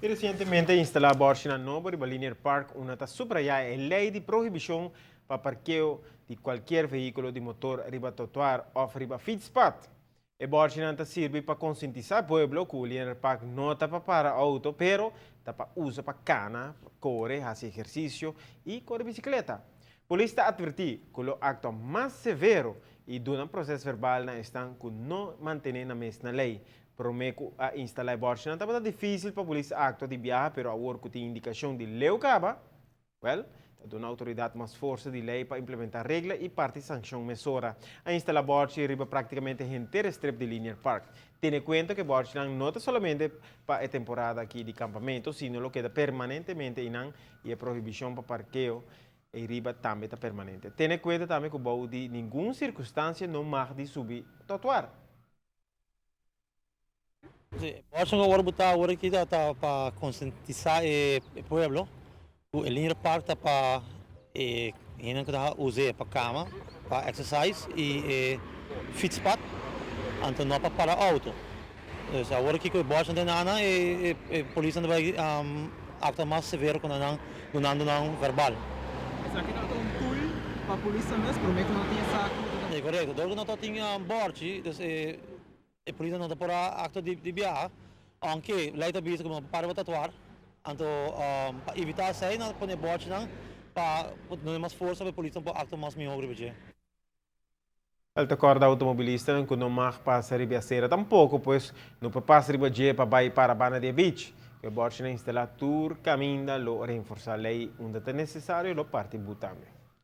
E recentemente instalado na Novo Linear Park una subrayada lei de proibição para parqueo de qualquer veículo de motor riba trotuar ou riba fietspad. E Borchina serve para conscientizar o povo que o Linear Park não está para auto, pero está para uso para cana, correr, fazer exercício e correr bicicleta. Polícia advertiu que o acto mais severo e do processo verbal na estão que não mantém na mesma lei. Prometo a instalar Borchina está difícil para a polícia acto de viajar, pero agora que tem indicação de leu caba, well, de uma autoridade mais força de lei para implementar regra e parte sanção mesura. A instalar Borchi riba praticamente inteira strip de Linear Park. Tiene cuenta que Borchi não é somente para a temporada aqui de campamento, sino lo queda permanentemente e a proibição para parqueo e riba também está permanente. Tiene cuenta também que o de nenhuma circunstância não mais de subir trotuar. Borchi agora botar agora aqui para conscientizar o povo. O Linear Park está para usar para cama, para exercise e fietspad, então não para auto. Então agora que o Borchi tem nada e a polícia vai acta mais severo com não verbal. Será que não é um tool para a polícia mesmo? Prometo que não tem essa acta. É correto. Dove não tem Borchi, a polícia não está para acta de viagem, anche lei está visto como para tatuar. Então, para evitar isso, não põe Borchi para não mais força para a polícia para acto mais melhor. El acorda automobilista que não mais passa riba a cera tampouco, pois não passa riba para ir para a Bana de Beach. Que Borchi instalar tour caminha, lo reforçar a lei onde é necessário, lo parte butame.